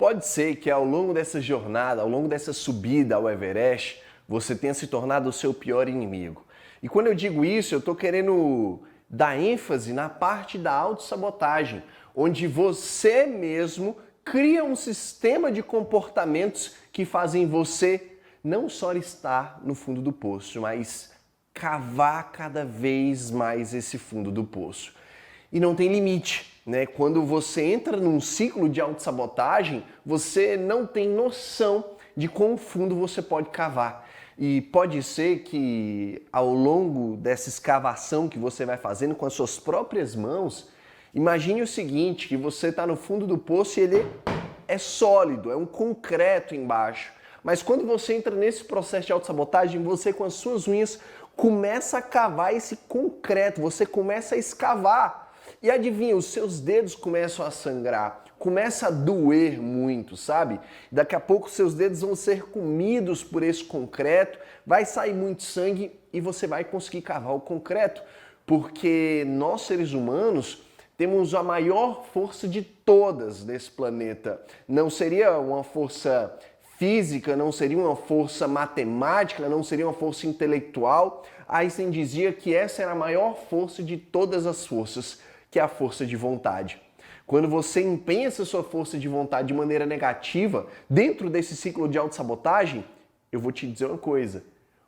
Pode ser que ao longo dessa jornada, ao longo dessa subida ao Everest, você tenha se tornado o seu pior inimigo. E quando eu digo isso, eu estou querendo dar ênfase na parte da autossabotagem, onde você mesmo cria um sistema de comportamentos que fazem você não só estar no fundo do poço, mas cavar cada vez mais esse fundo do poço. E não tem limite, né? Quando você entra num ciclo de autossabotagem, você não tem noção de quão fundo você pode cavar. E pode ser que ao longo dessa escavação que você vai fazendo com as suas próprias mãos, imagine o seguinte, que você está no fundo do poço e ele é sólido, é um concreto embaixo. Mas quando você entra nesse processo de autossabotagem, você com as suas unhas começa a cavar esse concreto, você começa a escavar. E adivinha, os seus dedos começam a sangrar, começa a doer muito, sabe? Daqui a pouco seus dedos vão ser comidos por esse concreto, vai sair muito sangue e você vai conseguir cavar o concreto, porque nós seres humanos temos a maior força de todas desse planeta. Não seria uma força física, não seria uma força matemática, não seria uma força intelectual. Einstein dizia que essa era a maior força de todas as forças, que é a força de vontade. Quando você empenha essa sua força de vontade de maneira negativa, dentro desse ciclo de autossabotagem, eu vou te dizer uma coisa,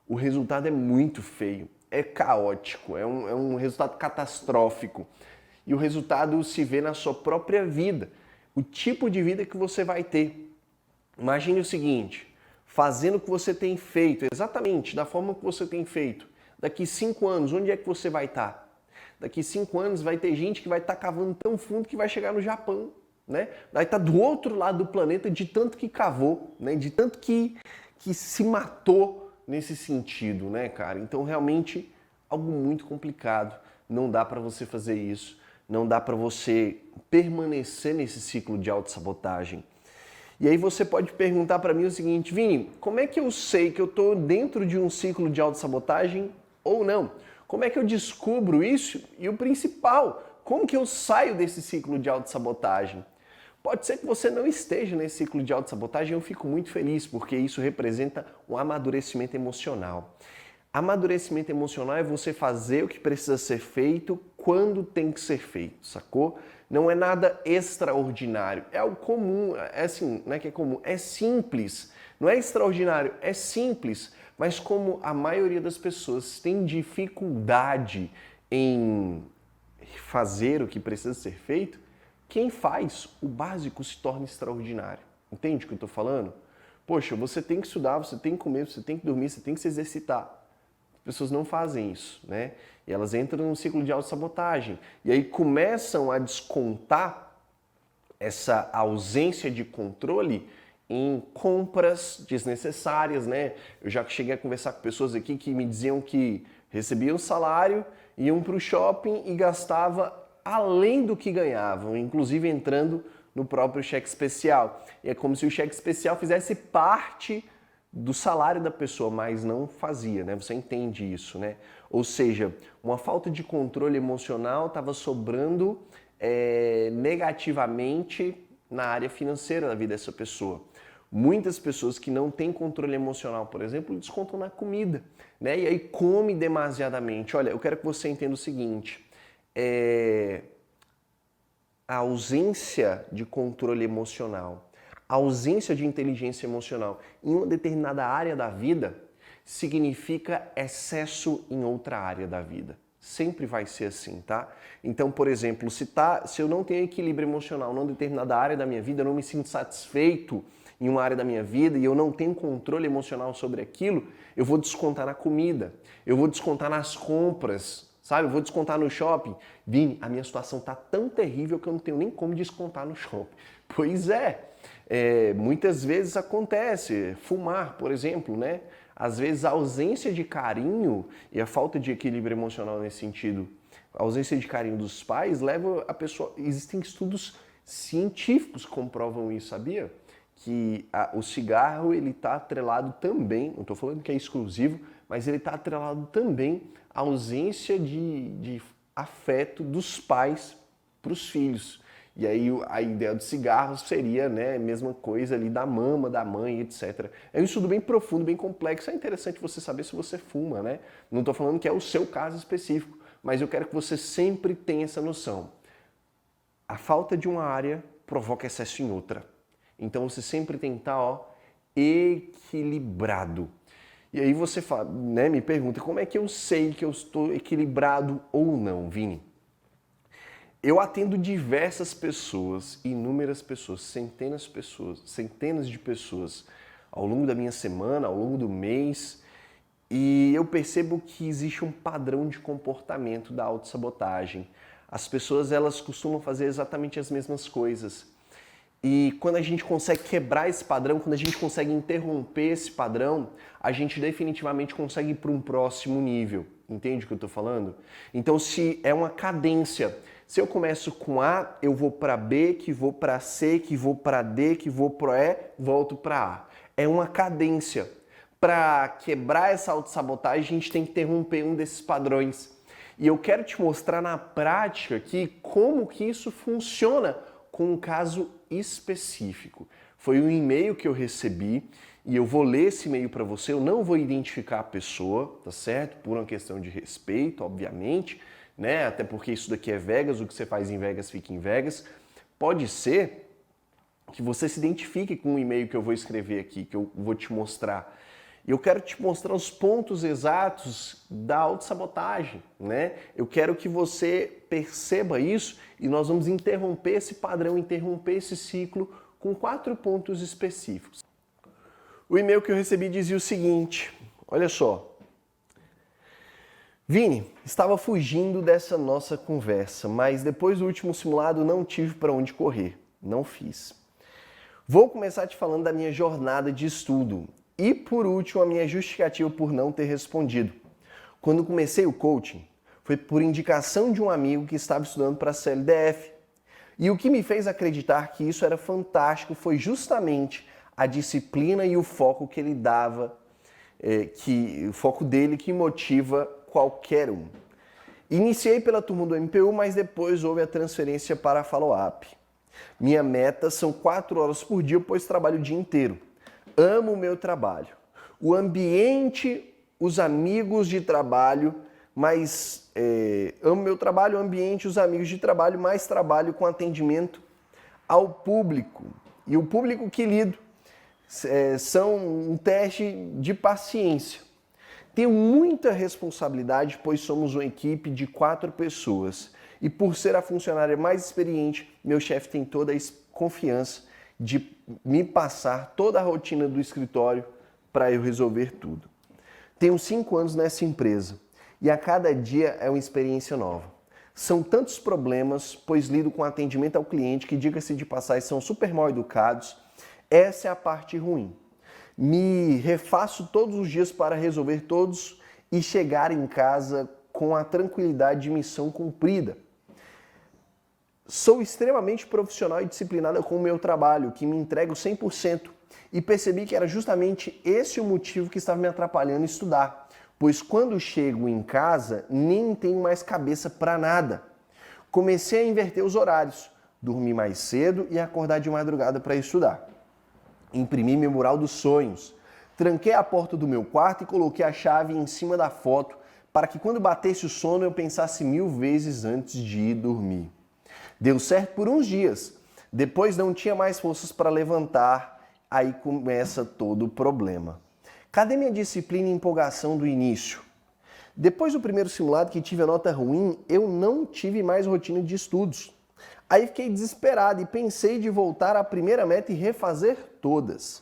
o resultado é muito feio, é caótico, é um resultado catastrófico. E o resultado se vê na sua própria vida, o tipo de vida que você vai ter. Imagine o seguinte, fazendo o que você tem feito, exatamente da forma que você tem feito, daqui 5 anos, onde é que você vai estar? Daqui 5 anos vai ter gente que vai estar cavando tão fundo que vai chegar no Japão, né? Vai estar do outro lado do planeta de tanto que cavou, né? De tanto que se matou nesse sentido, né, cara? Então, realmente, algo muito complicado. Não dá para você fazer isso. Não dá para você permanecer nesse ciclo de autossabotagem. E aí você pode perguntar para mim o seguinte, Vini, como é que eu sei que eu estou dentro de um ciclo de autossabotagem ou não? Como é que eu descubro isso? E o principal, como que eu saio desse ciclo de autossabotagem? Pode ser que você não esteja nesse ciclo de autossabotagem, eu fico muito feliz, porque isso representa um amadurecimento emocional. Amadurecimento emocional é você fazer o que precisa ser feito quando tem que ser feito, sacou? Não é nada extraordinário, é algo comum, é assim, não é que é comum, é simples. Não é extraordinário, é simples, mas como a maioria das pessoas tem dificuldade em fazer o que precisa ser feito, quem faz o básico se torna extraordinário. Entende o que eu estou falando? Poxa, você tem que estudar, você tem que comer, você tem que dormir, você tem que se exercitar. As pessoas não fazem isso, né? E elas entram num ciclo de autossabotagem. E aí começam a descontar essa ausência de controle em compras desnecessárias, né? Eu já cheguei a conversar com pessoas aqui que me diziam que recebiam salário, iam para o shopping e gastavam além do que ganhavam, inclusive entrando no próprio cheque especial. E é como se o cheque especial fizesse parte do salário da pessoa, mas não fazia, né? Você entende isso, né? Ou seja, uma falta de controle emocional estava sobrando negativamente na área financeira da vida dessa pessoa. Muitas pessoas que não têm controle emocional, por exemplo, descontam na comida, né? E aí come demasiadamente. Olha, eu quero que você entenda o seguinte, a ausência de controle emocional, a ausência de inteligência emocional em uma determinada área da vida significa excesso em outra área da vida. Sempre vai ser assim, tá? Então, por exemplo, se eu não tenho equilíbrio emocional numa determinada área da minha vida, eu não me sinto satisfeito em uma área da minha vida e eu não tenho controle emocional sobre aquilo, eu vou descontar na comida, eu vou descontar nas compras, sabe? Eu vou descontar no shopping. Vini, a minha situação tá tão terrível que eu não tenho nem como descontar no shopping. Pois é, muitas vezes acontece. Fumar, por exemplo, né? Às vezes a ausência de carinho e a falta de equilíbrio emocional nesse sentido, a ausência de carinho dos pais leva a pessoa... Existem estudos científicos que comprovam isso, sabia? Que o cigarro ele está atrelado também, não estou falando que é exclusivo, mas ele está atrelado também à ausência de afeto dos pais para os filhos. E aí a ideia do cigarro seria, né, a mesma coisa ali da mama, da mãe, etc. É um estudo bem profundo, bem complexo. É interessante você saber se você fuma, né? Não estou falando que é o seu caso específico, mas eu quero que você sempre tenha essa noção. A falta de uma área provoca excesso em outra. Então você sempre tem que estar, equilibrado. E aí você fala, né, me pergunta, como é que eu sei que eu estou equilibrado ou não, Vini? Eu atendo diversas pessoas, inúmeras pessoas, centenas de pessoas ao longo da minha semana, ao longo do mês, e eu percebo que existe um padrão de comportamento da autossabotagem. As pessoas, elas costumam fazer exatamente as mesmas coisas. E quando a gente consegue quebrar esse padrão, quando a gente consegue interromper esse padrão, a gente definitivamente consegue ir para um próximo nível. Entende o que eu estou falando? Então, se é uma cadência, se eu começo com A, eu vou para B, que vou para C, que vou para D, que vou para E, volto para A. É uma cadência. Para quebrar essa autossabotagem, a gente tem que interromper um desses padrões. E eu quero te mostrar na prática aqui como que isso funciona com um caso específico. Foi um e-mail que eu recebi e eu vou ler esse e-mail para você. Eu não vou identificar a pessoa, tá certo? Por uma questão de respeito, obviamente, né? Até porque isso daqui é Vegas, o que você faz em Vegas fica em Vegas. Pode ser que você se identifique com o e-mail que eu vou escrever aqui, que eu vou te mostrar. E eu quero te mostrar os pontos exatos da autossabotagem, né? Eu quero que você perceba isso e nós vamos interromper esse padrão, interromper esse ciclo com 4 pontos específicos. O e-mail que eu recebi dizia o seguinte, olha só. Vini, estava fugindo dessa nossa conversa, mas depois do último simulado não tive para onde correr, não fiz. Vou começar te falando da minha jornada de estudo. E por último, a minha justificativa por não ter respondido. Quando comecei o coaching, foi por indicação de um amigo que estava estudando para a CLDF. E o que me fez acreditar que isso era fantástico foi justamente a disciplina e o foco que ele dava, o foco dele que motiva qualquer um. Iniciei pela turma do MPU, mas depois houve a transferência para a follow-up. Minha meta são 4 horas por dia, pois trabalho o dia inteiro. Amo o meu trabalho. O ambiente, os amigos de trabalho, amo meu trabalho, o ambiente, os amigos de trabalho, mais trabalho com atendimento ao público. E o público que lido são um teste de paciência. Tenho muita responsabilidade, pois somos uma equipe de 4 pessoas. E por ser a funcionária mais experiente, meu chefe tem toda a confiança de me passar toda a rotina do escritório para eu resolver tudo. Tenho 5 anos nessa empresa e a cada dia é uma experiência nova. São tantos problemas, pois lido com atendimento ao cliente que, diga-se de passagem, são super mal educados. Essa é a parte ruim. Me refaço todos os dias para resolver todos e chegar em casa com a tranquilidade de missão cumprida. Sou extremamente profissional e disciplinada com o meu trabalho, que me entrego 100%, e percebi que era justamente esse o motivo que estava me atrapalhando em estudar, pois quando chego em casa nem tenho mais cabeça para nada. Comecei a inverter os horários, dormir mais cedo e acordar de madrugada para estudar. Imprimi meu mural dos sonhos, tranquei a porta do meu quarto e coloquei a chave em cima da foto para que quando batesse o sono eu pensasse 1000 vezes antes de ir dormir. Deu certo por uns dias, depois não tinha mais forças para levantar, aí começa todo o problema. Cadê minha disciplina e empolgação do início? Depois do primeiro simulado que tive a nota ruim, eu não tive mais rotina de estudos. Aí fiquei desesperado e pensei de voltar à primeira meta e refazer todas.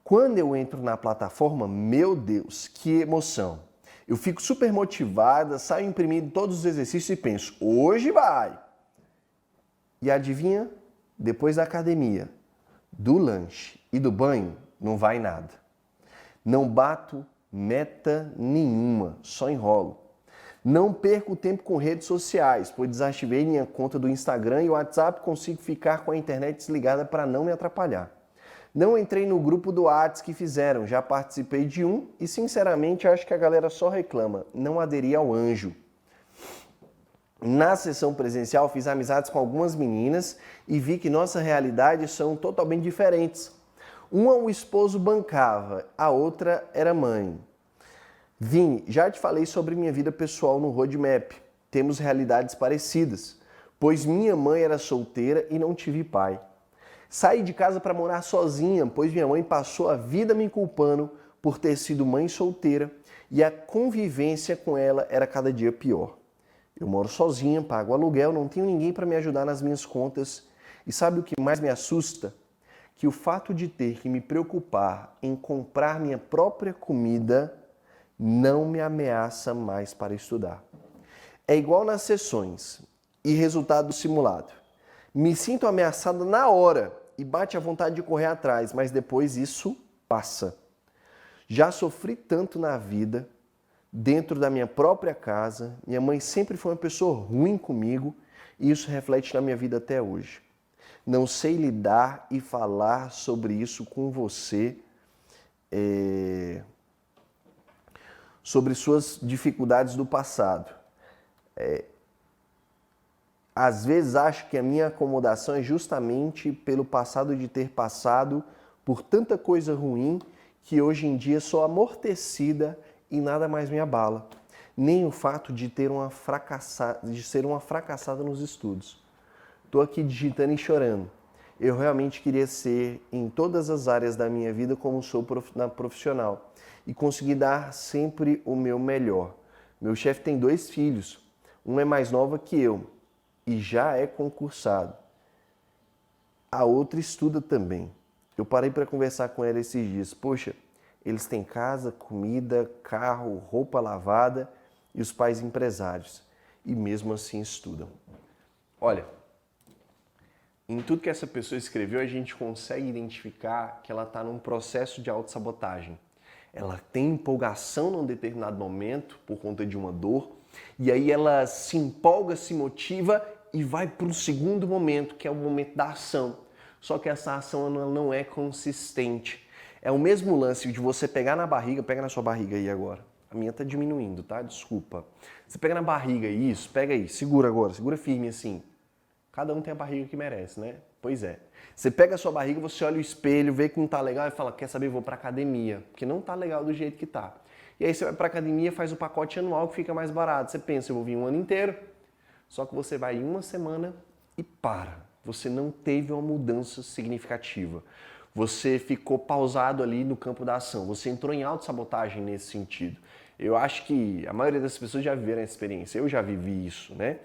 Quando eu entro na plataforma, meu Deus, que emoção! Eu fico super motivada, saio imprimindo todos os exercícios e penso, hoje vai! E adivinha? Depois da academia, do lanche e do banho, não vai nada. Não bato meta nenhuma, só enrolo. Não perco tempo com redes sociais, pois desativei minha conta do Instagram e o WhatsApp, consigo ficar com a internet desligada para não me atrapalhar. Não entrei no grupo do WhatsApp que fizeram, já participei de um e sinceramente acho que a galera só reclama, não aderi ao anjo. Na sessão presencial, fiz amizades com algumas meninas e vi que nossas realidades são totalmente diferentes. Uma o esposo bancava, a outra era mãe. Vini, já te falei sobre minha vida pessoal no Roadmap. Temos realidades parecidas, pois minha mãe era solteira e não tive pai. Saí de casa para morar sozinha, pois minha mãe passou a vida me culpando por ter sido mãe solteira e a convivência com ela era cada dia pior. Eu moro sozinha, pago aluguel, não tenho ninguém para me ajudar nas minhas contas. E sabe o que mais me assusta? Que o fato de ter que me preocupar em comprar minha própria comida não me ameaça mais para estudar. É igual nas sessões e resultado simulado. Me sinto ameaçada na hora e bate a vontade de correr atrás, mas depois isso passa. Já sofri tanto na vida, dentro da minha própria casa, minha mãe sempre foi uma pessoa ruim comigo e isso reflete na minha vida até hoje. Não sei lidar e falar sobre isso com você, sobre suas dificuldades do passado. Às vezes acho que a minha acomodação é justamente pelo passado de ter passado por tanta coisa ruim que hoje em dia sou amortecida e nada mais me abala. Nem o fato de ser uma fracassada nos estudos. Estou aqui digitando e chorando. Eu realmente queria ser em todas as áreas da minha vida como sou na profissional e conseguir dar sempre o meu melhor. Meu chefe tem 2 filhos, uma é mais nova que eu e já é concursado. A outra estuda também. Eu parei para conversar com ela esses dias. Poxa, eles têm casa, comida, carro, roupa lavada e os pais empresários. E mesmo assim estudam. Olha, em tudo que essa pessoa escreveu, a gente consegue identificar que ela está num processo de autossabotagem. Ela tem empolgação num determinado momento por conta de uma dor, e aí ela se empolga, se motiva e vai para um segundo momento, que é o momento da ação. Só que essa ação ela não é consistente. É o mesmo lance de você pegar na barriga, pega na sua barriga aí agora. A minha tá diminuindo, tá? Desculpa. Você pega na barriga, isso, pega aí, segura agora, segura firme assim. Cada um tem a barriga que merece, né? Pois é. Você pega a sua barriga, você olha o espelho, vê que não tá legal e fala, quer saber, vou pra academia, porque não tá legal do jeito que tá. E aí você vai pra academia, faz o pacote anual que fica mais barato. Você pensa, eu vou vir um ano inteiro, só que você vai em uma semana e para. Você não teve uma mudança significativa. Você ficou pausado ali no campo da ação. Você entrou em autossabotagem nesse sentido. Eu acho que a maioria das pessoas já viveram essa experiência. Eu já vivi isso, né?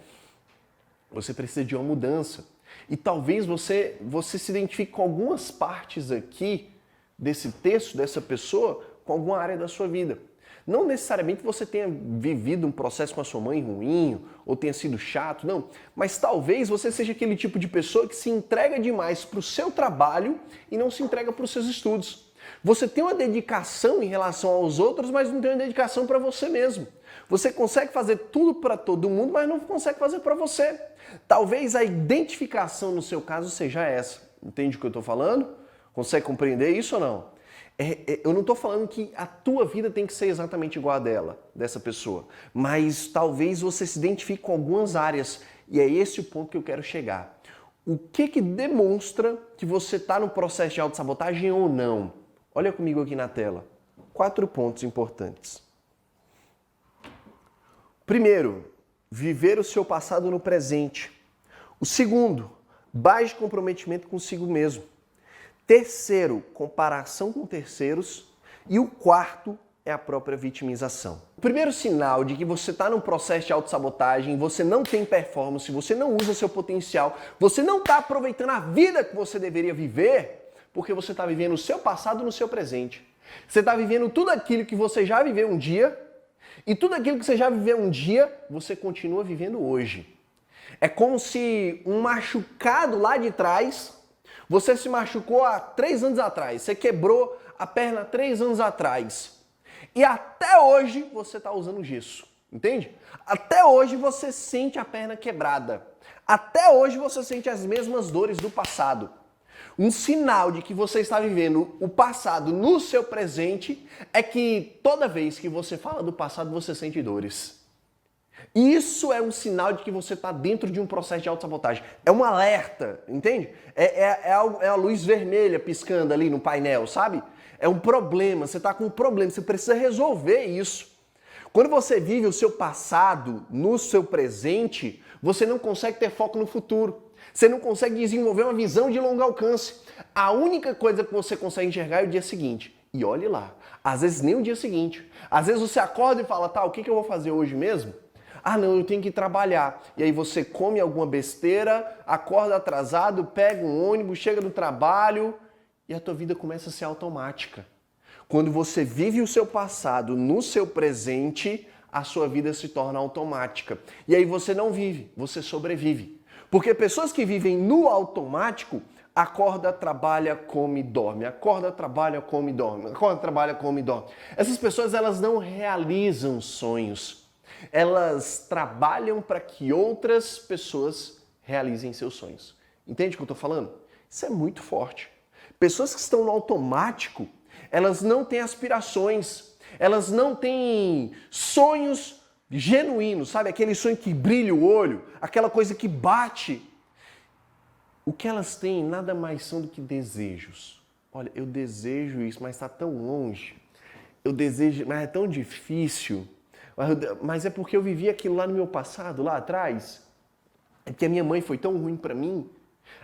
Você precisa de uma mudança. E talvez você se identifique com algumas partes aqui desse texto, dessa pessoa, com alguma área da sua vida. Não necessariamente você tenha vivido um processo com a sua mãe ruim ou tenha sido chato, não. Mas talvez você seja aquele tipo de pessoa que se entrega demais para o seu trabalho e não se entrega para os seus estudos. Você tem uma dedicação em relação aos outros, mas não tem uma dedicação para você mesmo. Você consegue fazer tudo para todo mundo, mas não consegue fazer para você. Talvez a identificação no seu caso seja essa. Entende o que eu estou falando? Consegue compreender isso ou não? Eu não estou falando que a tua vida tem que ser exatamente igual a dessa pessoa, mas talvez você se identifique com algumas áreas e é esse o ponto que eu quero chegar. O que demonstra que você está no processo de autossabotagem ou não? Olha comigo aqui na tela. 4 pontos importantes. Primeiro, viver o seu passado no presente. O segundo, baixo comprometimento consigo mesmo. Terceiro, comparação com terceiros. E o quarto é a própria vitimização. O primeiro sinal de que você está num processo de autossabotagem, você não tem performance, você não usa seu potencial, você não está aproveitando a vida que você deveria viver, porque você está vivendo o seu passado no seu presente. Você está vivendo tudo aquilo que você já viveu um dia, e tudo aquilo que você já viveu um dia, você continua vivendo hoje. É como se um machucado lá de trás, você se machucou há 3 anos atrás, você quebrou a perna 3 anos atrás. E até hoje você está usando gesso, entende? Até hoje você sente a perna quebrada. Até hoje você sente as mesmas dores do passado. Um sinal de que você está vivendo o passado no seu presente é que toda vez que você fala do passado você sente dores. Isso é um sinal de que você está dentro de um processo de autossabotagem. É um alerta, entende? É a luz vermelha piscando ali no painel, sabe? É um problema, você está com um problema, você precisa resolver isso. Quando você vive o seu passado no seu presente, você não consegue ter foco no futuro. Você não consegue desenvolver uma visão de longo alcance. A única coisa que você consegue enxergar é o dia seguinte. E olhe lá, às vezes nem o dia seguinte. Às vezes você acorda e fala, tá, o que eu vou fazer hoje mesmo? Ah, não, eu tenho que trabalhar. E aí você come alguma besteira, acorda atrasado, pega um ônibus, chega no trabalho e a tua vida começa a ser automática. Quando você vive o seu passado no seu presente, a sua vida se torna automática. E aí você não vive, você sobrevive. Porque pessoas que vivem no automático, acorda, trabalha, come, dorme. Acorda, trabalha, come, dorme. Acorda, trabalha, come, dorme. Essas pessoas, elas não realizam sonhos. Elas trabalham para que outras pessoas realizem seus sonhos. Entende o que eu estou falando? Isso é muito forte. Pessoas que estão no automático, elas não têm aspirações, elas não têm sonhos genuínos, sabe? Aquele sonho que brilha o olho, aquela coisa que bate. O que elas têm nada mais são do que desejos. Olha, eu desejo isso, mas está tão longe. Eu desejo, mas é tão difícil. Mas é porque eu vivi aquilo lá no meu passado, lá atrás. É que a minha mãe foi tão ruim para mim.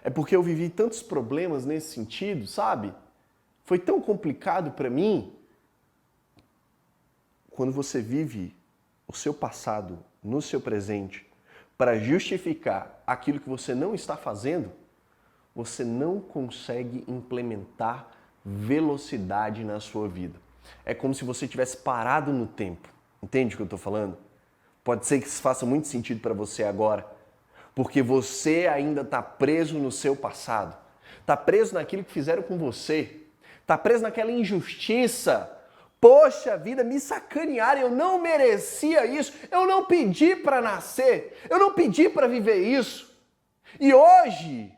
É porque eu vivi tantos problemas nesse sentido, sabe? Foi tão complicado para mim. Quando você vive o seu passado no seu presente para justificar aquilo que você não está fazendo, você não consegue implementar velocidade na sua vida. É como se você tivesse parado no tempo. Entende o que eu estou falando? Pode ser que isso faça muito sentido para você agora, porque você ainda está preso no seu passado. Está preso naquilo que fizeram com você. Está preso naquela injustiça. Poxa vida, me sacanearam, eu não merecia isso. Eu não pedi para nascer. Eu não pedi para viver isso. E hoje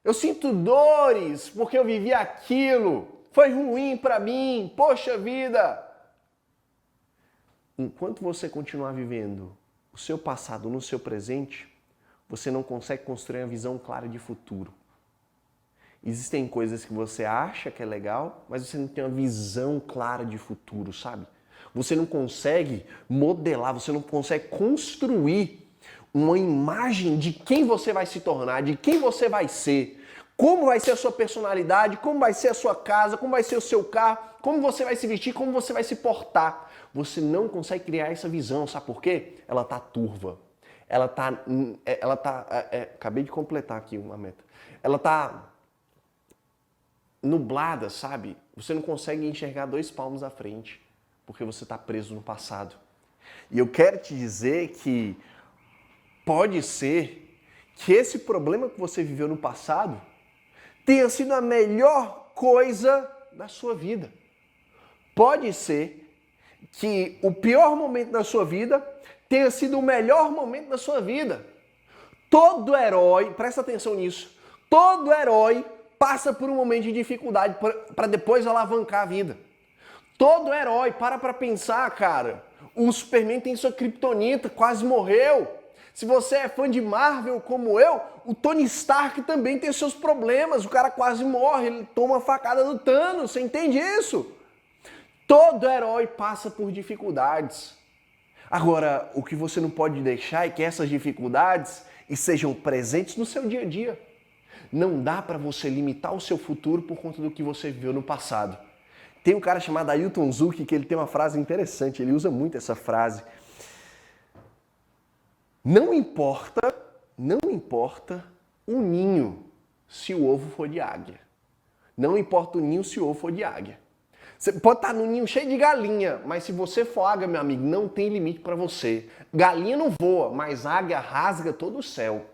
eu sinto dores porque eu vivi aquilo. Foi ruim para mim. Poxa vida. Enquanto você continuar vivendo o seu passado no seu presente, você não consegue construir uma visão clara de futuro. Existem coisas que você acha que é legal, mas você não tem uma visão clara de futuro, sabe? Você não consegue modelar, você não consegue construir uma imagem de quem você vai se tornar, de quem você vai ser, como vai ser a sua personalidade, como vai ser a sua casa, como vai ser o seu carro, como você vai se vestir, como você vai se portar. Você não consegue criar essa visão, sabe por quê? Ela tá turva. Acabei de completar aqui uma meta. Ela tá nublada, sabe? Você não consegue enxergar 2 palmos à frente, porque você está preso no passado. E eu quero te dizer que pode ser que esse problema que você viveu no passado tenha sido a melhor coisa da sua vida. Pode ser que o pior momento da sua vida tenha sido o melhor momento da sua vida. Todo herói, presta atenção nisso, todo herói passa por um momento de dificuldade para depois alavancar a vida. Todo herói, para pensar, cara. O Superman tem sua criptonita, quase morreu. Se você é fã de Marvel como eu, o Tony Stark também tem seus problemas. O cara quase morre, ele toma a facada do Thanos, você entende isso? Todo herói passa por dificuldades. Agora, o que você não pode deixar é que essas dificuldades sejam presentes no seu dia a dia. Não dá para você limitar o seu futuro por conta do que você viveu no passado. Tem um cara chamado Ailton Zucchi que ele tem uma frase interessante, ele usa muito essa frase. Não importa o ninho se o ovo for de águia. Não importa o ninho se o ovo for de águia. Você pode estar no ninho cheio de galinha, mas se você for águia, meu amigo, não tem limite para você. Galinha não voa, mas águia rasga todo o céu.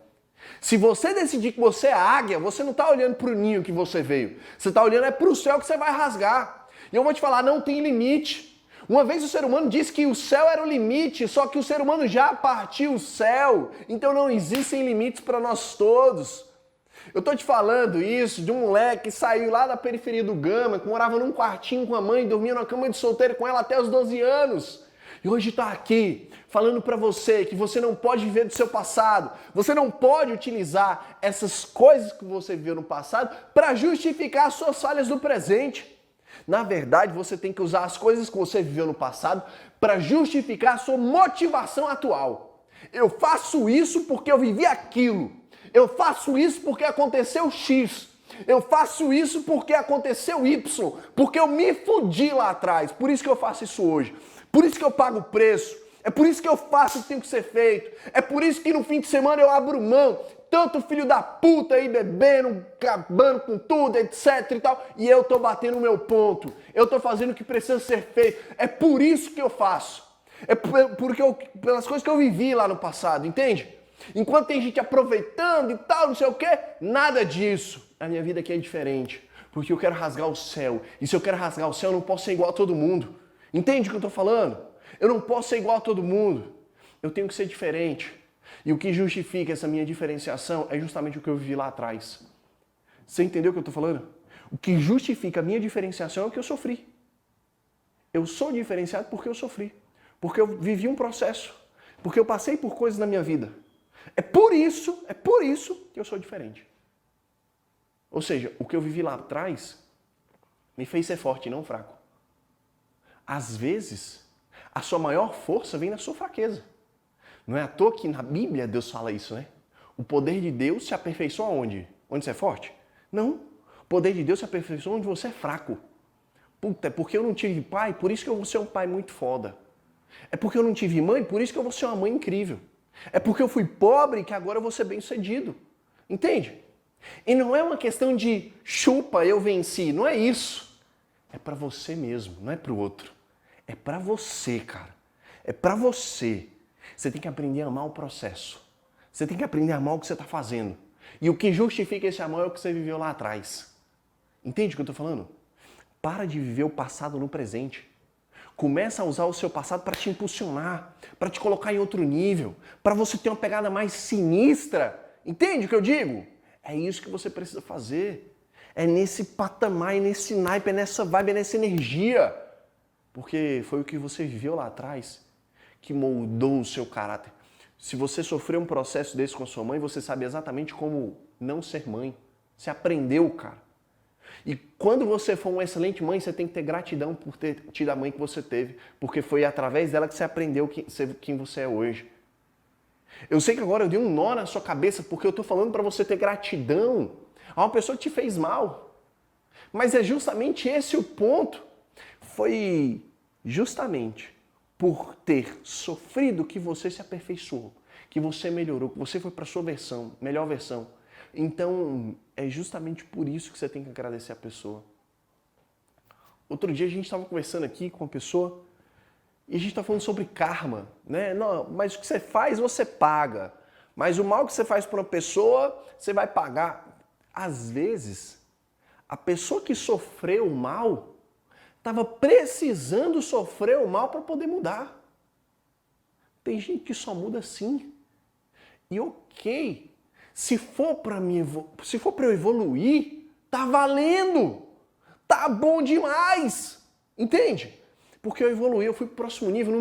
Se você decidir que você é águia, você não está olhando para o ninho que você veio. Você está olhando para o céu que você vai rasgar. E eu vou te falar, não tem limite. Uma vez o ser humano disse que o céu era o limite, só que o ser humano já partiu o céu. Então não existem limites para nós todos. Eu tô te falando isso de um moleque que saiu lá da periferia do Gama, que morava num quartinho com a mãe, dormia numa cama de solteiro com ela até os 12 anos. E hoje está aqui falando para você que você não pode viver do seu passado. Você não pode utilizar essas coisas que você viveu no passado para justificar as suas falhas do presente. Na verdade, você tem que usar as coisas que você viveu no passado para justificar a sua motivação atual. Eu faço isso porque eu vivi aquilo. Eu faço isso porque aconteceu X. Eu faço isso porque aconteceu Y. Porque eu me fudi lá atrás. Por isso que eu faço isso hoje. Por isso que eu pago o preço. É por isso que eu faço o que tem que ser feito. É por isso que no fim de semana eu abro mão. Tanto filho da puta aí bebendo, acabando com tudo, etc e tal. E eu tô batendo o meu ponto. Eu tô fazendo o que precisa ser feito. É por isso que eu faço. É porque pelas coisas que eu vivi lá no passado, entende? Enquanto tem gente aproveitando e tal, não sei o quê, nada disso. A minha vida aqui é diferente. Porque eu quero rasgar o céu. E se eu quero rasgar o céu, eu não posso ser igual a todo mundo. Entende o que eu tô falando? Eu não posso ser igual a todo mundo. Eu tenho que ser diferente. E o que justifica essa minha diferenciação é justamente o que eu vivi lá atrás. Você entendeu o que eu estou falando? O que justifica a minha diferenciação é o que eu sofri. Eu sou diferenciado porque eu sofri. Porque eu vivi um processo. Porque eu passei por coisas na minha vida. É por isso que eu sou diferente. Ou seja, o que eu vivi lá atrás me fez ser forte e não fraco. Às vezes, a sua maior força vem na sua fraqueza. Não é à toa que na Bíblia Deus fala isso, né? O poder de Deus se aperfeiçoa onde? Onde você é forte? Não. O poder de Deus se aperfeiçoa onde você é fraco. Puta, é porque eu não tive pai, por isso que eu vou ser um pai muito foda. É porque eu não tive mãe, por isso que eu vou ser uma mãe incrível. É porque eu fui pobre que agora eu vou ser bem-sucedido. Entende? E não é uma questão de chupa, eu venci. Não é isso. É pra você mesmo, não é pro outro. É pra você, cara. É pra você. Você tem que aprender a amar o processo. Você tem que aprender a amar o que você está fazendo. E o que justifica esse amor é o que você viveu lá atrás. Entende o que eu estou falando? Para de viver o passado no presente. Começa a usar o seu passado para te impulsionar, para te colocar em outro nível, para você ter uma pegada mais sinistra. Entende o que eu digo? É isso que você precisa fazer. É nesse patamar, é nesse naipe, é nessa vibe, é nessa energia. Porque foi o que você viveu lá atrás que moldou o seu caráter. Se você sofreu um processo desse com a sua mãe, você sabe exatamente como não ser mãe. Você aprendeu, cara. E quando você for uma excelente mãe, você tem que ter gratidão por ter tido a mãe que você teve, porque foi através dela que você aprendeu quem você é hoje. Eu sei que agora eu dei um nó na sua cabeça, porque eu tô falando para você ter gratidão a uma pessoa que te fez mal. Mas é justamente esse o ponto. Foi justamente por ter sofrido que você se aperfeiçoou, que você melhorou, que você foi para a sua versão, melhor versão. Então, é justamente por isso que você tem que agradecer a pessoa. Outro dia a gente estava conversando aqui com uma pessoa e a gente está falando sobre karma, né? Não, mas o que você faz, você paga. Mas o mal que você faz para uma pessoa, você vai pagar. Às vezes, a pessoa que sofreu o mal estava precisando sofrer o mal para poder mudar. Tem gente que só muda assim. E ok, se for para eu evoluir, tá valendo. Tá bom demais. Entende? Porque eu evoluí, eu fui pro próximo nível,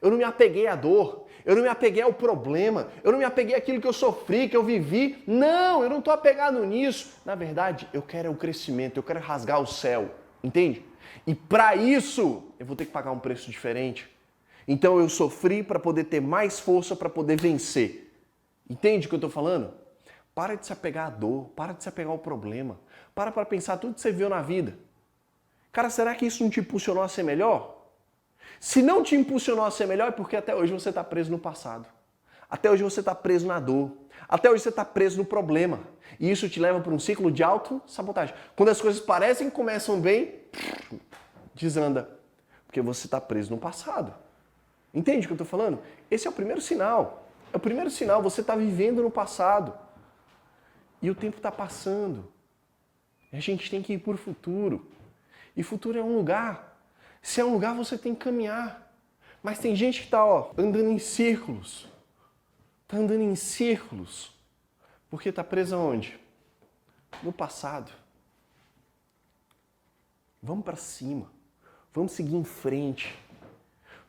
eu não me apeguei à dor, eu não me apeguei ao problema, eu não me apeguei àquilo que eu sofri, que eu vivi. Não, eu não tô apegado nisso. Na verdade, eu quero o crescimento, eu quero rasgar o céu. Entende? E para isso, eu vou ter que pagar um preço diferente. Então eu sofri para poder ter mais força para poder vencer. Entende o que eu estou falando? Para de se apegar à dor, para de se apegar ao problema. Para pensar tudo que você viu na vida. Cara, será que isso não te impulsionou a ser melhor? Se não te impulsionou a ser melhor, é porque até hoje você está preso no passado. Até hoje você está preso na dor. Até hoje você está preso no problema. E isso te leva para um ciclo de autossabotagem. Quando as coisas parecem que começam bem, desanda. Porque você está preso no passado. Entende o que eu estou falando? Esse é o primeiro sinal. É o primeiro sinal, você está vivendo no passado. E o tempo está passando. A gente tem que ir para o futuro. E futuro é um lugar. Se é um lugar, você tem que caminhar. Mas tem gente que está andando em círculos. Está andando em círculos. Porque está presa onde? No passado. Vamos para cima. Vamos seguir em frente.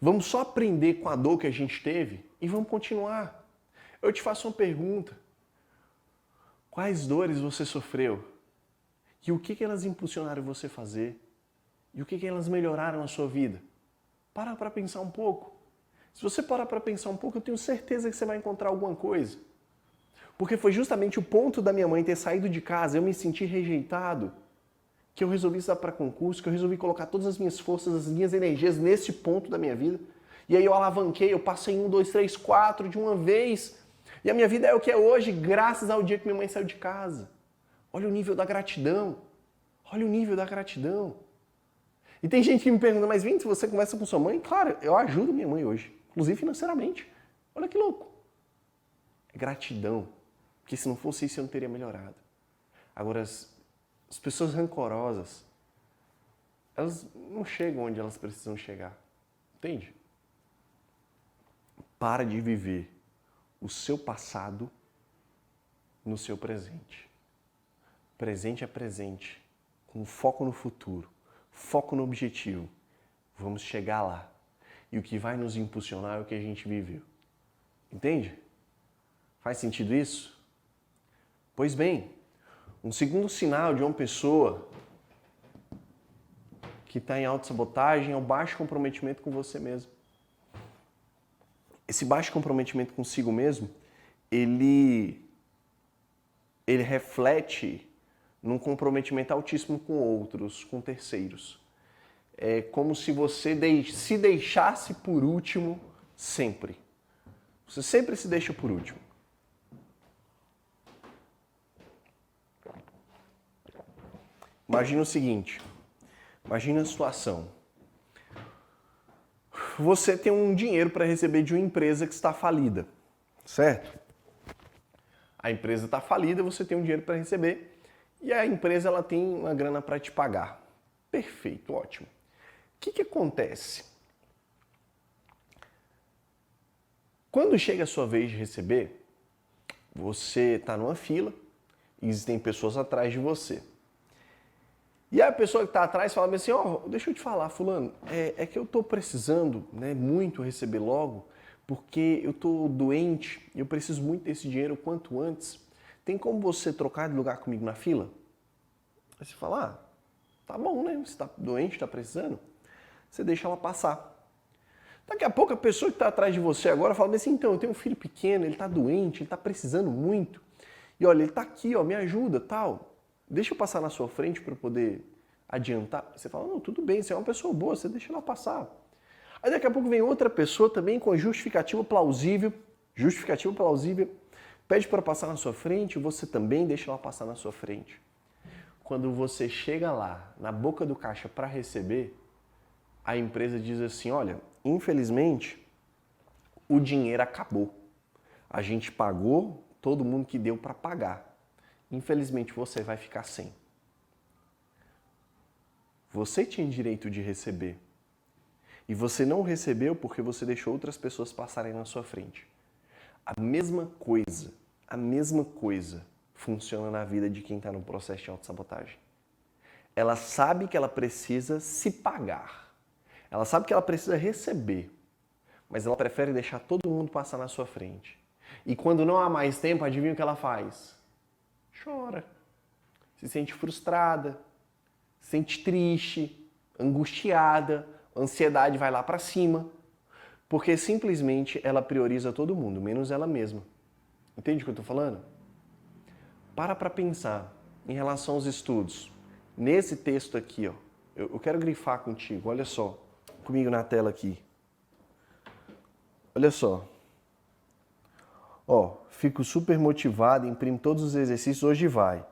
Vamos só aprender com a dor que a gente teve e vamos continuar. Eu te faço uma pergunta. Quais dores você sofreu? E o que elas impulsionaram você a fazer? E o que elas melhoraram na sua vida? Para pensar um pouco. Se você parar para pensar um pouco, eu tenho certeza que você vai encontrar alguma coisa. Porque foi justamente o ponto da minha mãe ter saído de casa, eu me senti rejeitado, que eu resolvi estudar para concurso, que eu resolvi colocar todas as minhas forças, as minhas energias nesse ponto da minha vida. E aí eu alavanquei, eu passei 1, 2, 3, 4 de uma vez. E a minha vida é o que é hoje, graças ao dia que minha mãe saiu de casa. Olha o nível da gratidão. Olha o nível da gratidão. E tem gente que me pergunta, mas Vinícius, você conversa com sua mãe? Claro, eu ajudo minha mãe hoje, inclusive financeiramente. Olha que louco. É gratidão. Porque se não fosse isso, eu não teria melhorado. Agora, as pessoas rancorosas, elas não chegam onde elas precisam chegar. Entende? Para de viver o seu passado no seu presente. Presente é presente, com foco no futuro, foco no objetivo. Vamos chegar lá. E o que vai nos impulsionar é o que a gente viveu. Entende? Faz sentido isso? Pois bem, um segundo sinal de uma pessoa que está em autossabotagem é o baixo comprometimento com você mesmo. Esse baixo comprometimento consigo mesmo, ele reflete num comprometimento altíssimo com outros, com terceiros. É como se você se deixasse por último sempre. Você sempre se deixa por último. Imagina o seguinte, imagina a situação. Você tem um dinheiro para receber de uma empresa que está falida, certo? A empresa está falida, você tem um dinheiro para receber e a empresa ela tem uma grana para te pagar. Perfeito, ótimo. O que acontece? Quando chega a sua vez de receber, você está numa fila e existem pessoas atrás de você. E a pessoa que está atrás fala assim, deixa eu te falar, fulano, é que eu estou precisando, né, muito receber logo, porque eu estou doente e eu preciso muito desse dinheiro o quanto antes. Tem como você trocar de lugar comigo na fila? Aí você fala, tá bom, né? Você está doente, está precisando? Você deixa ela passar. Daqui a pouco a pessoa que está atrás de você agora fala assim, então, eu tenho um filho pequeno, ele está doente, ele está precisando muito. E olha, ele está aqui, me ajuda, tal. Deixa eu passar na sua frente para eu poder adiantar. Você fala, não, tudo bem, você é uma pessoa boa, você deixa ela passar. Aí daqui a pouco vem outra pessoa também com justificativa plausível, pede para passar na sua frente, você também deixa ela passar na sua frente. Quando você chega lá, na boca do caixa para receber, a empresa diz assim, olha, infelizmente, o dinheiro acabou. A gente pagou todo mundo que deu para pagar. Infelizmente, você vai ficar sem. Você tinha direito de receber. E você não recebeu porque você deixou outras pessoas passarem na sua frente. A mesma coisa funciona na vida de quem está no processo de autossabotagem. Ela sabe que ela precisa se pagar. Ela sabe que ela precisa receber. Mas ela prefere deixar todo mundo passar na sua frente. E quando não há mais tempo, adivinha o que ela faz? Chora, se sente frustrada, se sente triste, angustiada, a ansiedade vai lá para cima, porque simplesmente ela prioriza todo mundo, menos ela mesma. Entende o que eu estou falando? Para pensar em relação aos estudos. Nesse texto aqui, eu quero grifar contigo, olha só, comigo na tela aqui. Olha só. Fico super motivado, imprimo todos os exercícios, hoje vai.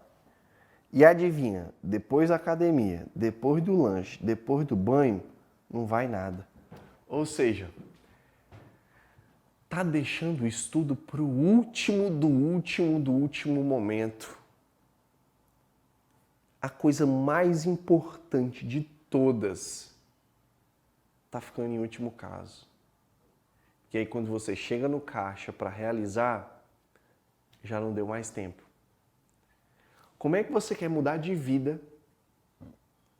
E adivinha, depois da academia, depois do lanche, depois do banho, não vai nada. Ou seja, tá deixando o estudo pro último do último momento. A coisa mais importante de todas tá ficando em último caso. E aí quando você chega no caixa para realizar, já não deu mais tempo. Como é que você quer mudar de vida?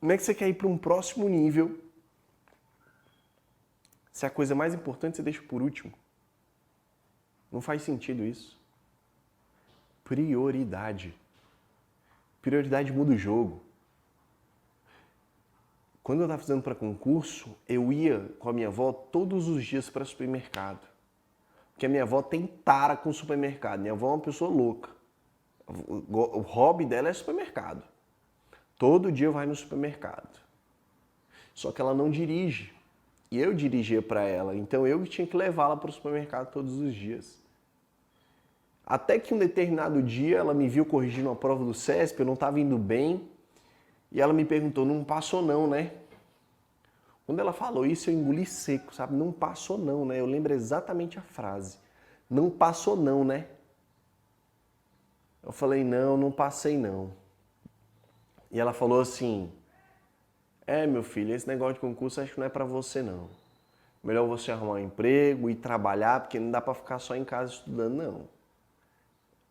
Como é que você quer ir para um próximo nível Se a coisa mais importante você deixa por último. Não faz sentido isso. Prioridade. Prioridade muda o jogo. Quando eu estava fazendo para concurso, eu ia com a minha avó todos os dias para o supermercado. Porque a minha avó tem tara com supermercado. Minha avó é uma pessoa louca. O hobby dela é supermercado. Todo dia vai no supermercado. Só que ela não dirige. E eu dirigia para ela. Então eu tinha que levá-la para o supermercado todos os dias. Até que um determinado dia ela me viu corrigindo a prova do CESP, eu não estava indo bem. E ela me perguntou, não passou não, né? Quando ela falou isso, eu engoli seco, sabe? Não passou não, né? Eu lembro exatamente a frase. Não passou não, né? Eu falei, não, não passei não. E ela falou assim, meu filho, esse negócio de concurso acho que não é pra você não. Melhor você arrumar um emprego e trabalhar, porque não dá pra ficar só em casa estudando, não.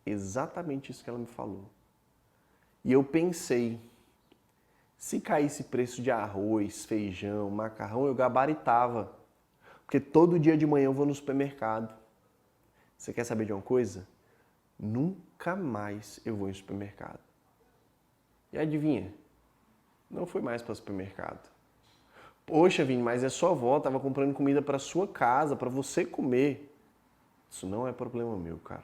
Exatamente isso que ela me falou. E eu pensei, se caísse preço de arroz, feijão, macarrão, eu gabaritava. Porque todo dia de manhã eu vou no supermercado. Você quer saber de uma coisa? Nunca mais eu vou em supermercado. E adivinha? Não fui mais para o supermercado. Poxa, Vini, mas é sua avó, estava comprando comida para sua casa, para você comer. Isso não é problema meu, cara.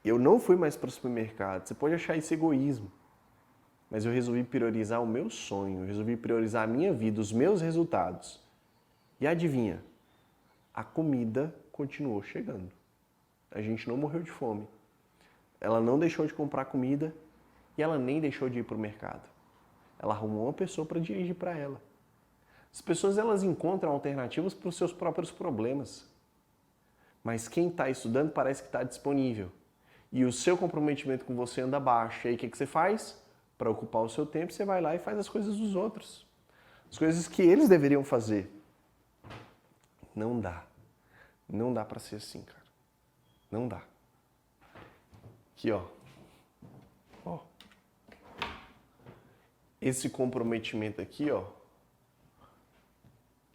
Eu não fui mais para o supermercado. Você pode achar isso egoísmo. Mas eu resolvi priorizar o meu sonho, eu resolvi priorizar a minha vida, os meus resultados. E adivinha? A comida continuou chegando. A gente não morreu de fome. Ela não deixou de comprar comida e ela nem deixou de ir para o mercado. Ela arrumou uma pessoa para dirigir para ela. As pessoas elas encontram alternativas para os seus próprios problemas. Mas quem está estudando parece que está disponível. E o seu comprometimento com você anda baixo. E aí o que você faz? Para ocupar o seu tempo, você vai lá e faz as coisas dos outros. As coisas que eles deveriam fazer. Não dá. Não dá para ser assim, cara. Não dá. Aqui, ó. Esse comprometimento aqui, ó,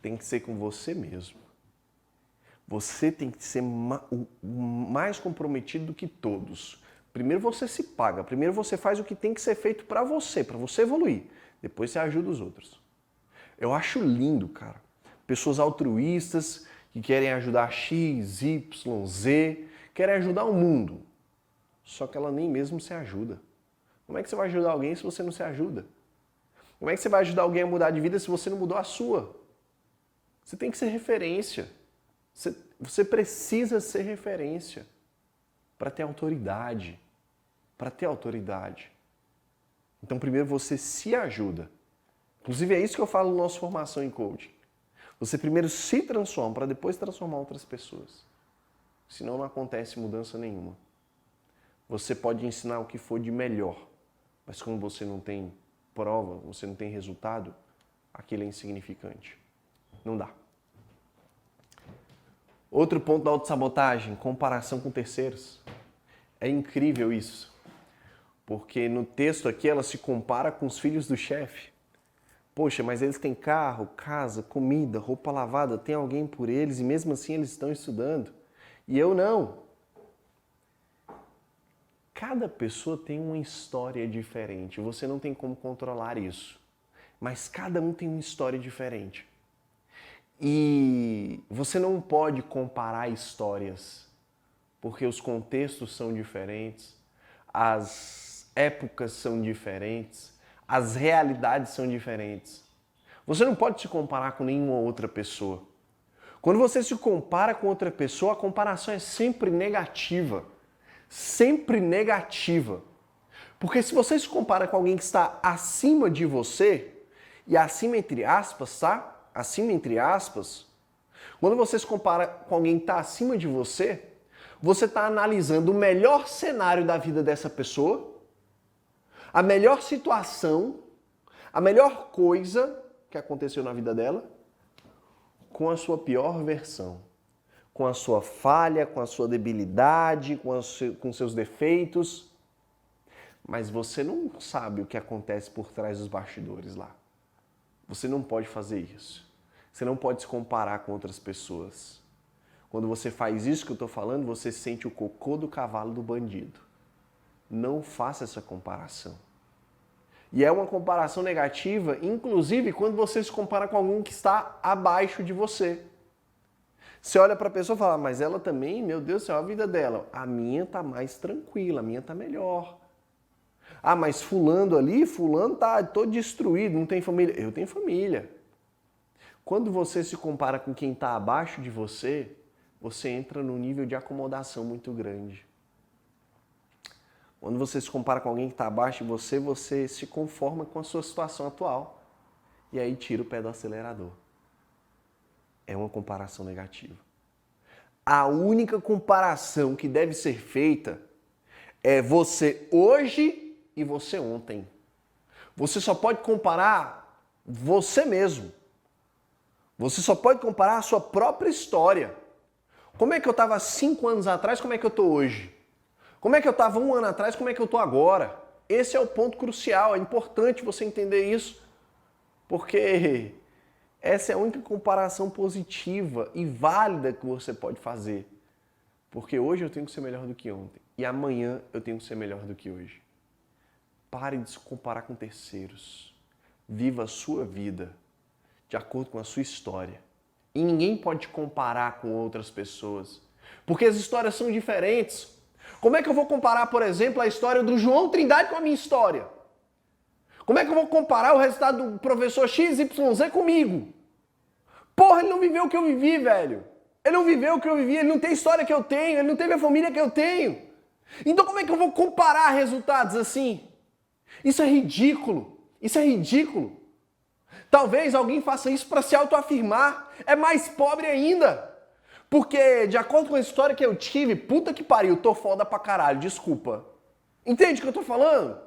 tem que ser com você mesmo. Você tem que ser mais comprometido do que todos. Primeiro você se paga, primeiro você faz o que tem que ser feito para você evoluir. Depois você ajuda os outros. Eu acho lindo, cara. Pessoas altruístas que querem ajudar X, Y, Z, querem ajudar o mundo. Só que ela nem mesmo se ajuda. Como é que você vai ajudar alguém se você não se ajuda? Como é que você vai ajudar alguém a mudar de vida se você não mudou a sua? Você tem que ser referência. Você precisa ser referência para ter autoridade. Para ter autoridade. Então, primeiro você se ajuda. Inclusive, é isso que eu falo na nossa formação em coaching. Você primeiro se transforma para depois transformar outras pessoas. Senão não acontece mudança nenhuma. Você pode ensinar o que for de melhor, mas como você não tem prova, você não tem resultado, aquilo é insignificante. Não dá. Outro ponto da autossabotagem, comparação com terceiros. É incrível isso. Porque no texto aqui ela se compara com os filhos do chefe. Poxa, mas eles têm carro, casa, comida, roupa lavada, tem alguém por eles e mesmo assim eles estão estudando. E eu não. Cada pessoa tem uma história diferente, você não tem como controlar isso. Mas cada um tem uma história diferente. E você não pode comparar histórias, porque os contextos são diferentes, as épocas são diferentes, as realidades são diferentes. Você não pode se comparar com nenhuma outra pessoa. Quando você se compara com outra pessoa, a comparação é sempre negativa. Sempre negativa. Porque se você se compara com alguém que está acima de você, e acima entre aspas, tá? Acima entre aspas, quando você se compara com alguém que está acima de você está analisando o melhor cenário da vida dessa pessoa, a melhor situação, a melhor coisa que aconteceu na vida dela, com a sua pior versão. Com a sua falha, com a sua debilidade, com seus defeitos. Mas você não sabe o que acontece por trás dos bastidores lá. Você não pode fazer isso. Você não pode se comparar com outras pessoas. Quando você faz isso que eu estou falando, você sente o cocô do cavalo do bandido. Não faça essa comparação. E é uma comparação negativa, inclusive quando você se compara com alguém que está abaixo de você. Você olha para a pessoa e fala, mas ela também, meu Deus do céu, a vida dela. A minha está mais tranquila, a minha está melhor. Ah, mas fulano tá todo destruído, não tem família. Eu tenho família. Quando você se compara com quem está abaixo de você, você entra num nível de acomodação muito grande. Quando você se compara com alguém que está abaixo de você, você se conforma com a sua situação atual. E aí tira o pé do acelerador. É uma comparação negativa. A única comparação que deve ser feita é você hoje e você ontem. Você só pode comparar você mesmo. Você só pode comparar a sua própria história. Como é que eu estava 5 anos atrás, como é que eu estou hoje? Como é que eu estava 1 ano atrás, como é que eu estou agora? Esse é o ponto crucial, é importante você entender isso, porque essa é a única comparação positiva e válida que você pode fazer. Porque hoje eu tenho que ser melhor do que ontem e amanhã eu tenho que ser melhor do que hoje. Pare de se comparar com terceiros. Viva a sua vida de acordo com a sua história. E ninguém pode te comparar com outras pessoas, porque as histórias são diferentes. Como é que eu vou comparar, por exemplo, a história do João Trindade com a minha história? Como é que eu vou comparar o resultado do professor XYZ comigo? Porra, ele não viveu o que eu vivi, velho. Ele não viveu o que eu vivi, ele não tem a história que eu tenho, ele não teve a família que eu tenho. Então como é que eu vou comparar resultados assim? Isso é ridículo. Isso é ridículo. Talvez alguém faça isso para se autoafirmar. É mais pobre ainda. Porque, de acordo com a história que eu tive, puta que pariu, tô foda pra caralho, desculpa. Entende o que eu tô falando?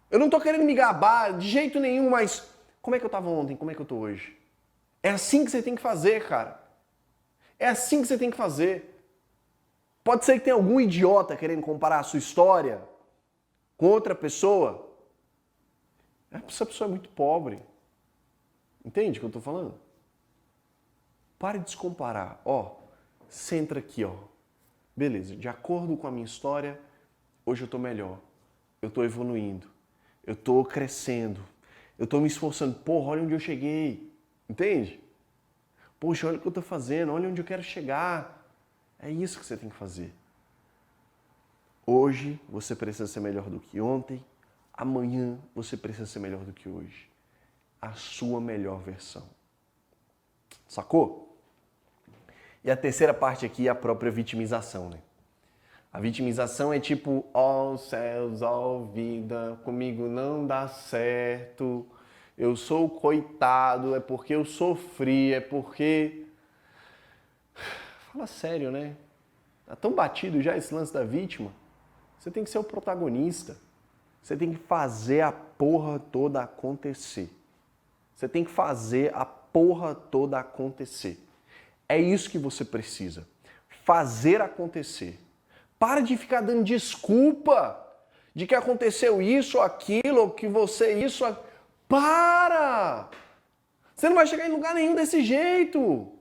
Eu não tô querendo me gabar de jeito nenhum, mas como é que eu tava ontem? Como é que eu tô hoje? É assim que você tem que fazer, cara. É assim que você tem que fazer. Pode ser que tenha algum idiota querendo comparar a sua história com outra pessoa. Essa pessoa é muito pobre. Entende o que eu tô falando? Pare de se comparar. Ó, centra aqui, ó. Beleza, de acordo com a minha história, hoje eu tô melhor. Eu tô evoluindo. Eu tô crescendo. Eu tô me esforçando. Porra, olha onde eu cheguei. Entende? Poxa, olha o que eu tô fazendo. Olha onde eu quero chegar. É isso que você tem que fazer. Hoje você precisa ser melhor do que ontem. Amanhã você precisa ser melhor do que hoje. A sua melhor versão. Sacou? E a terceira parte aqui é a própria vitimização, né? A vitimização é tipo, ó céus, ó vida, comigo não dá certo, eu sou coitado, é porque eu sofri, é porque... Fala sério, né? Tá tão batido já esse lance da vítima. Você tem que ser o protagonista. Você tem que fazer a porra toda acontecer. Você tem que fazer a porra toda acontecer. É isso que você precisa. Fazer acontecer. Para de ficar dando desculpa de que aconteceu isso ou aquilo, ou que você isso... Para! Você não vai chegar em lugar nenhum desse jeito.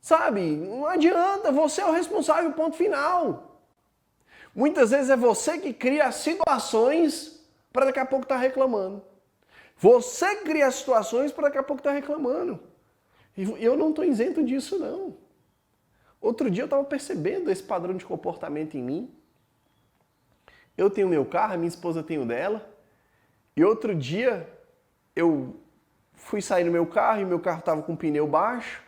Sabe? Não adianta, você é o responsável, ponto final. Muitas vezes é você que cria situações para daqui a pouco estar reclamando. Você cria situações para daqui a pouco estar reclamando. E eu não estou isento disso, não. Outro dia eu estava percebendo esse padrão de comportamento em mim. Eu tenho meu carro, a minha esposa tem o dela. E outro dia eu fui sair no meu carro e meu carro estava com o pneu baixo.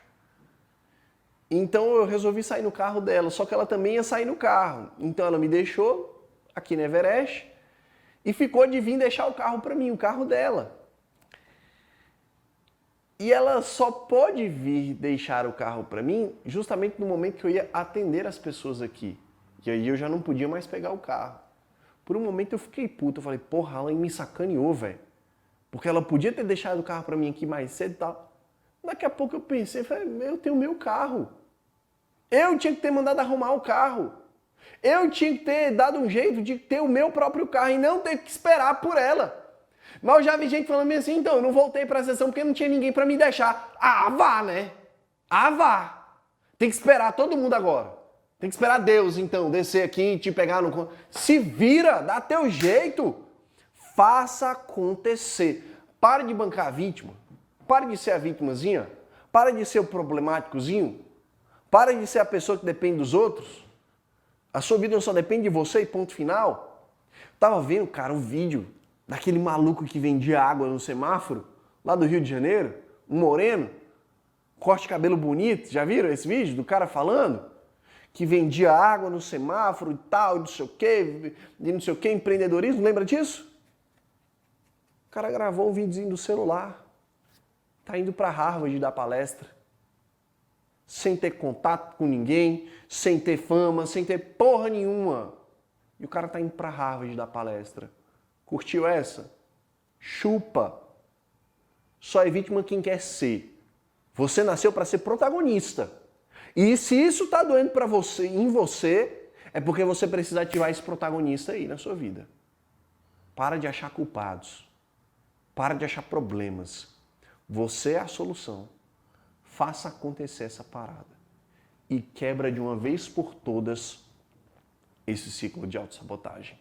Então eu resolvi sair no carro dela, só que ela também ia sair no carro. Então ela me deixou aqui no Everest e ficou de vir deixar o carro para mim, o carro dela. E ela só pode vir deixar o carro para mim justamente no momento que eu ia atender as pessoas aqui. E aí eu já não podia mais pegar o carro. Por um momento eu fiquei puto, eu falei, porra, ela me sacaneou, velho. Porque ela podia ter deixado o carro para mim aqui mais cedo e tal. Daqui a pouco eu pensei, falei, eu tenho o meu carro. Eu tinha que ter mandado arrumar o carro. Eu tinha que ter dado um jeito de ter o meu próprio carro e não ter que esperar por ela. Mas eu já vi gente falando assim, então, eu não voltei para a sessão porque não tinha ninguém para me deixar. Ah, vá, né? Ah, vá. Tem que esperar todo mundo agora. Tem que esperar Deus, então, descer aqui e te pegar no... Se vira, dá teu jeito. Faça acontecer. Pare de bancar a vítima. Pare de ser a vítimazinha. Pare de ser o problemáticozinho. Pare de ser a pessoa que depende dos outros. A sua vida só depende de você e ponto final. Tava vendo, cara, um vídeo daquele maluco que vendia água no semáforo, lá do Rio de Janeiro, um moreno, corte de cabelo bonito. Já viram esse vídeo do cara falando? Que vendia água no semáforo e tal, não sei o quê, e não sei o quê, empreendedorismo, lembra disso? O cara gravou um videozinho do celular. Tá indo para Harvard dar palestra. Sem ter contato com ninguém, sem ter fama, sem ter porra nenhuma. E o cara tá indo para Harvard dar palestra. Curtiu essa? Chupa. Só é vítima quem quer ser. Você nasceu para ser protagonista. E se isso tá doendo para você, em você, é porque você precisa ativar esse protagonista aí na sua vida. Para de achar culpados. Para de achar problemas. Você é a solução. Faça acontecer essa parada. E quebra de uma vez por todas esse ciclo de autossabotagem.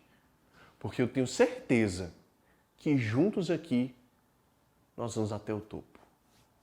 Porque eu tenho certeza que juntos aqui nós vamos até o topo.